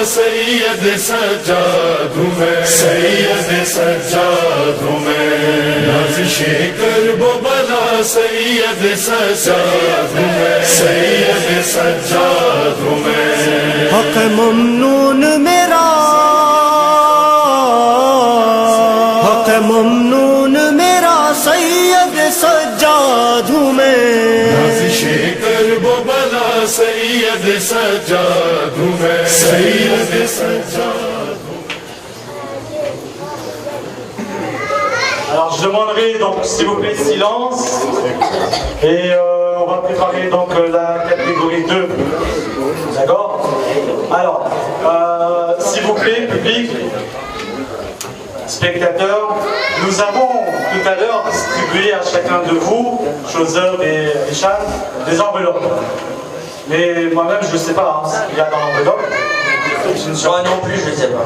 सैयद सज्जादों में सैयद सज्जादों में नाज़िशे कर्बो बला सैयद सज्जादों में सैयद सज्जादों में हक ममनून मेरा हक ममनून मेरा सैयद सज्जादों में नाज़िशे कर्बो बला सैयद सज्जादों में सैयद सज्जादों। Alors je demanderai donc s'il vous plaît silence et on va préparer donc la catégorie 2. D'accord? Alors s'il vous plaît public, spectateurs, nous avons tout à l'heure distribué à chacun de vous, Joseph et Richard, des enveloppes. Mais moi-même je ne sais pas ce qu'il y a dans l'enveloppe. Moi non plus, je ne sais pas.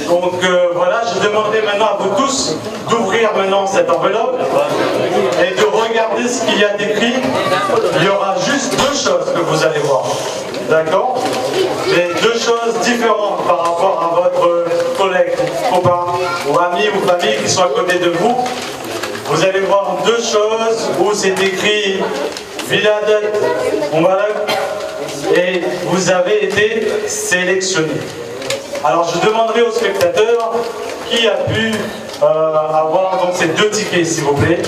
Donc voilà, je demanderai maintenant à vous tous d'ouvrir maintenant cette enveloppe et de regarder ce qu'il y a d'écrit. Il y aura juste deux choses que vous allez voir. D'accord? Mais deux choses différentes par rapport à votre collègue, copain ou ami ou famille qui sont à côté de vous. Vous allez voir deux choses où c'est écrit Viladet Mubarak et vous avez été sélectionné. Alors je demanderai aux spectateurs qui a pu avoir donc ces deux tickets s'il vous plaît.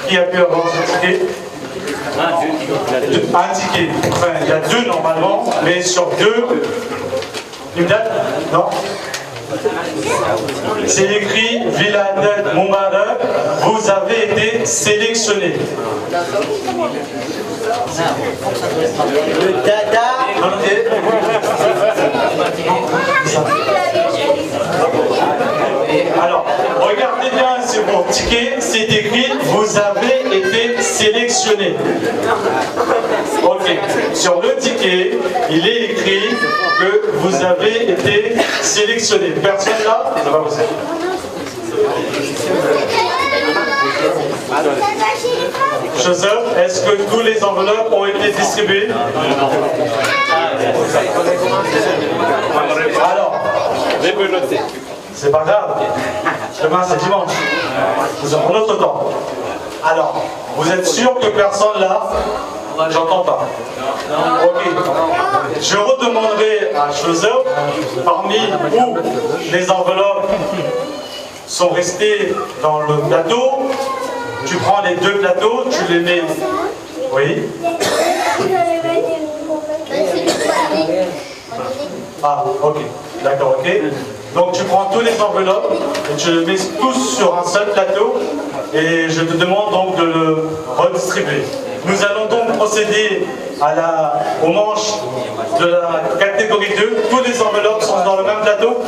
Qui a pu avoir ce ticket? Un ticket. Enfin il y a deux normalement, mais sur deux. Une date? Non? C'est écrit Viladet Mubarak, vous avez été sélectionné. Le dada. Alors, regardez bien sur mon ticket, c'est écrit vous avez été sélectionné. Ok, sur le ticket, il est écrit que vous avez été sélectionné. Personne là? Ça va vous aider. Joseph, est-ce que tous les enveloppes ont été distribuées? Alors, c'est pas grave. Demain c'est dimanche. Nous avons notre temps. Alors, vous êtes sûr que personne là? J'entends pas. Ok. Je redemanderai à Joseph, parmi où les enveloppes sont restées dans le plateau. Tu prends les deux plateaux, tu les mets. Oui. Ah, ok. D'accord, ok. Donc tu prends tous les enveloppes et tu les mets tous sur un seul plateau et je te demande donc de le redistribuer. Nous allons donc procéder au manche de la catégorie 2. Tous les enveloppes sont dans le même plateau.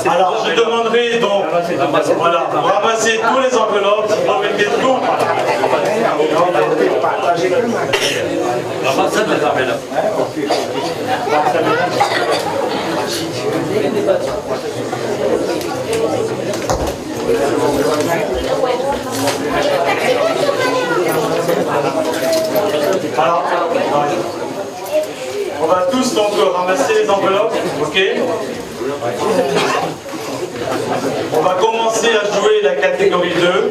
Alors je demanderai donc, voilà, ramasser tous les enveloppes, vous mettez tout. Alors, on va tous donc ramasser les enveloppes, ok? On va commencer à jouer la catégorie 2.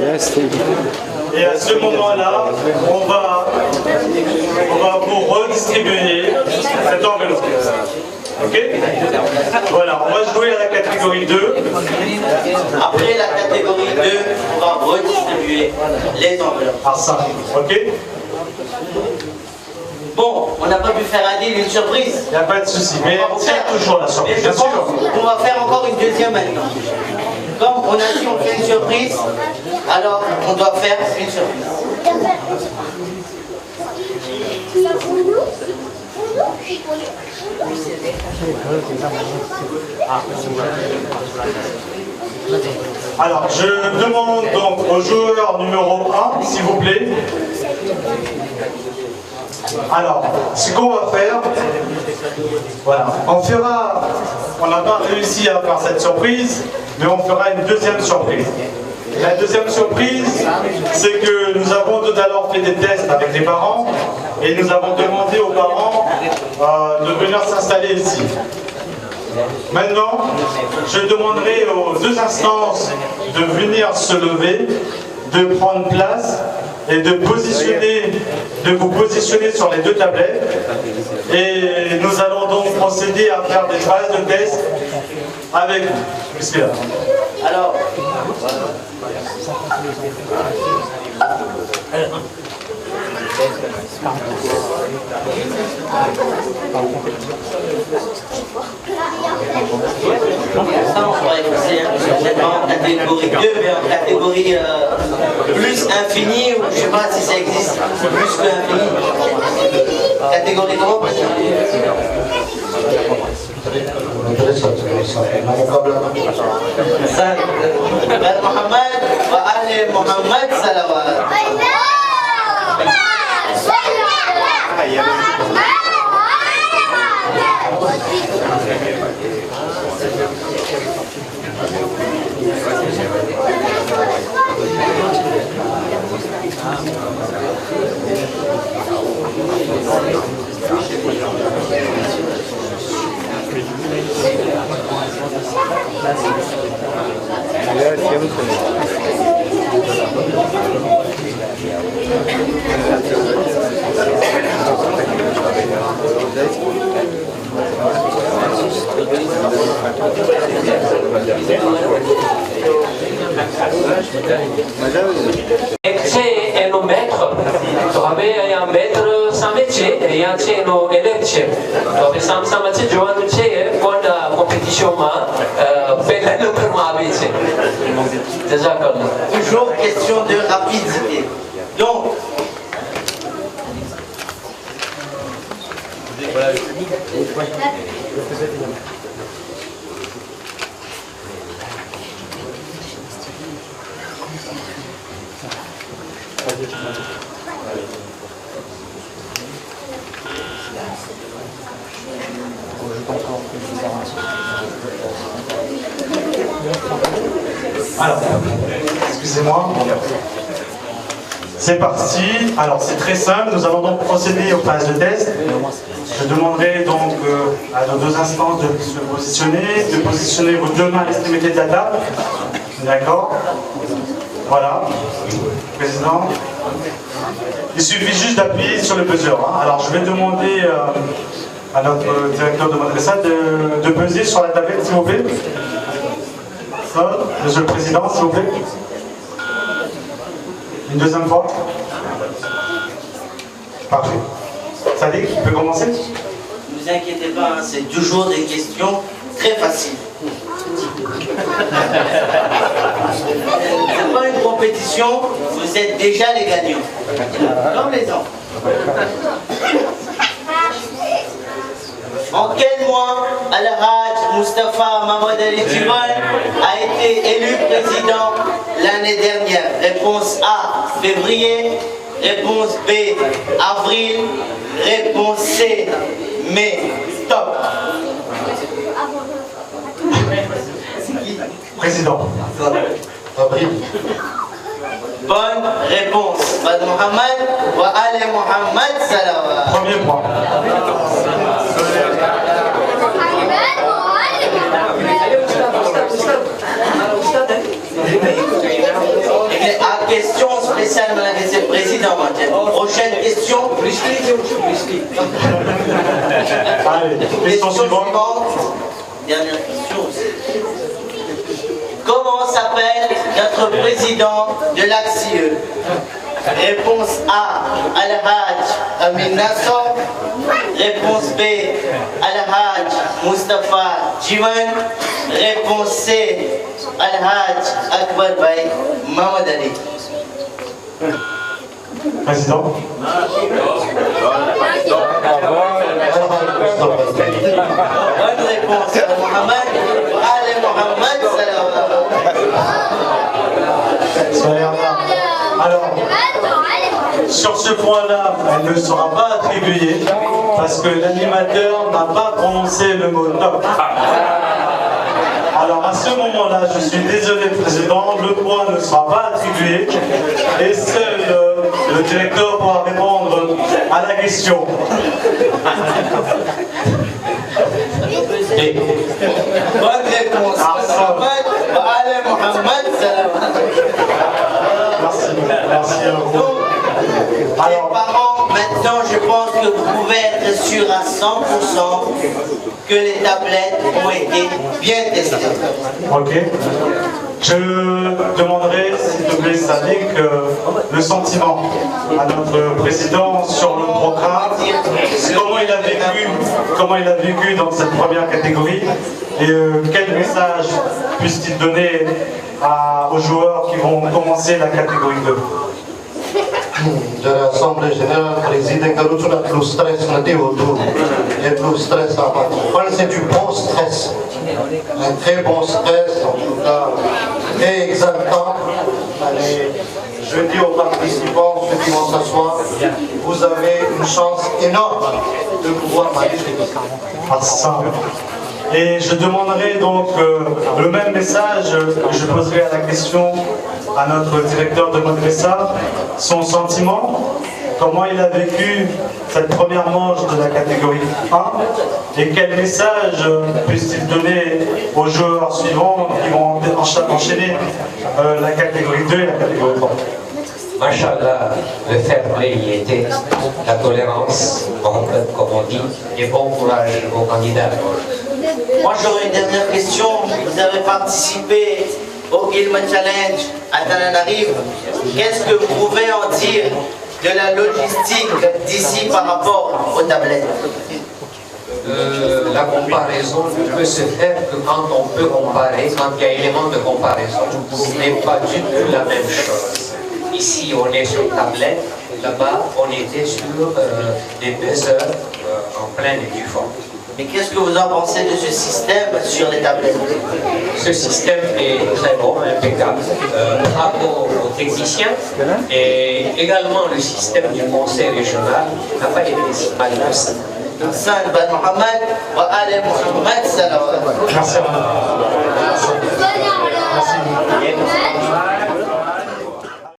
Et à ce moment-là, on va vous redistribuer cette enveloppe. Ok? Voilà, on va jouer à la catégorie 2. Après la catégorie 2, on va redistribuer les enveloppes. Ah ça, ok? Bon, on n'a pas pu faire à Adil une surprise. Il n'y a pas de souci, mais on tient toujours la surprise. Mais je pense qu'on va faire encore une deuxième maintenant. Comme on a dit on fait une surprise, alors on doit faire une surprise. Alors, je demande donc au joueur numéro 1, s'il vous plaît. Alors, ce qu'on va faire, voilà, on n'a pas réussi à faire cette surprise, mais on fera une deuxième surprise. La deuxième surprise, c'est que nous avons tout à l'heure fait des tests avec les parents et nous avons demandé aux parents de venir s'installer ici. Maintenant, je demanderai aux deux instances de venir se lever, de prendre place et de vous positionner sur les deux tablettes. Et nous allons donc procéder à faire des phases de test avec vous. Bismillah. Alors, ça, on pourrait passer en catégorie 2, mais en catégorie plus infinie, ou je ne sais pas si ça existe, plus que infini. Catégorie 3, Père Mohammed wa Ali Mohammed salawat. C'è un metro, dove è un metro samece e c'è un eletce, dove sama c'è giovane c'è con compétition ma per le permabice. Toujours question de rapidité. Donc, Alors, excusez-moi. C'est parti. Alors, c'est très simple. Nous allons donc procéder aux phases de test. Je demanderai donc à nos deux instances de se positionner vos deux mains à l'extrémité de la table. D'accord? Voilà. Président. Il suffit juste d'appuyer sur le buzzer. Hein. Alors, je vais demander à notre directeur de madrasa de peser sur la tablette, s'il vous plaît. Monsieur le Président, s'il vous plaît. Une deuxième fois. Parfait. Sadiq, tu peux commencer? ne vous inquiétez pas, c'est toujours des questions très faciles. C'est pas une compétition, vous êtes déjà les gagnants. Comme les enfants. En quel mois Al-Hajj Mustafa Mahmoud Ali Jivan a été élu président l'année dernière? Réponse A, février. Réponse B, avril. Réponse C, mai. Stop. Président. Avril. Bonne réponse. Bad Mohammed wa Ali Mohammed salawat. Premier point. À question spéciale, Madame la Vice-Présidente. Prochaine question. Allez, question suivante. Dernière question aussi. Comment s'appelle notre président de l'AXIE? Réponse A, Al-Hajj Amin Nassar. Réponse B, Al-Hajj Mustafa Jivan. Réponse C, Al-Hajj Akbar Bhai Mahmoud Ali. Président. Bonne réponse, Mohamed. Ali Mohamed Alors, sur ce point-là, elle ne sera pas attribuée parce que l'animateur n'a pas prononcé le mot top. Alors à ce moment-là, je suis désolé Président, le point ne sera pas attribué et seul le directeur pourra répondre à la question. Et Bonne réponse. Mohamed, wa ala Mohamed, salam. Merci à vous. Les parents, maintenant, je pense que vous pouvez être sûr à 100% que les tablettes ont été bien testées. Ok. Je demanderai, s'il te plaît, Sadiq, le sentiment à notre président sur le programme, comment il a vécu dans cette première catégorie et quel message puisse-t-il donner aux joueurs qui vont commencer la catégorie 2. De l'Assemblée générale présidée que nous avons le stress natif et le stress à battre. C'est du bon stress, un très bon stress, en tout cas, très exaltant. Allez, je dis aux participants, ceux qui vont s'asseoir, vous avez une chance énorme de pouvoir participer. Et je demanderai donc le même message que je poserai à la question à notre directeur de Madrasa, son sentiment, comment il a vécu cette première manche de la catégorie 1 et quel message puisse-t-il donner aux joueurs suivants qui vont enchaîner la catégorie 2 et la catégorie 3. Machallah, le fair play y était, la tolérance, comme on dit, et bon courage aux candidats. Moi, j'aurais une dernière question. Vous avez participé au Ilma Challenge à Tananarive. Qu'est-ce que vous pouvez en dire de la logistique d'ici par rapport aux tablettes? La comparaison ne peut se faire que quand on peut comparer, quand il y a élément de comparaison. Ce n'est pas du tout la même chose. Ici, on est sur tablette, là-bas, on était sur des buzzers en plein étufant. Mais qu'est-ce que vous en pensez de ce système sur les tablettes? Ce système est très bon, impeccable. Bravo aux techniciens. Et également, le système du conseil régional n'a pas été si mal que ça. Hassan Ben Mohamed wa ala Mohamed salawat. Merci.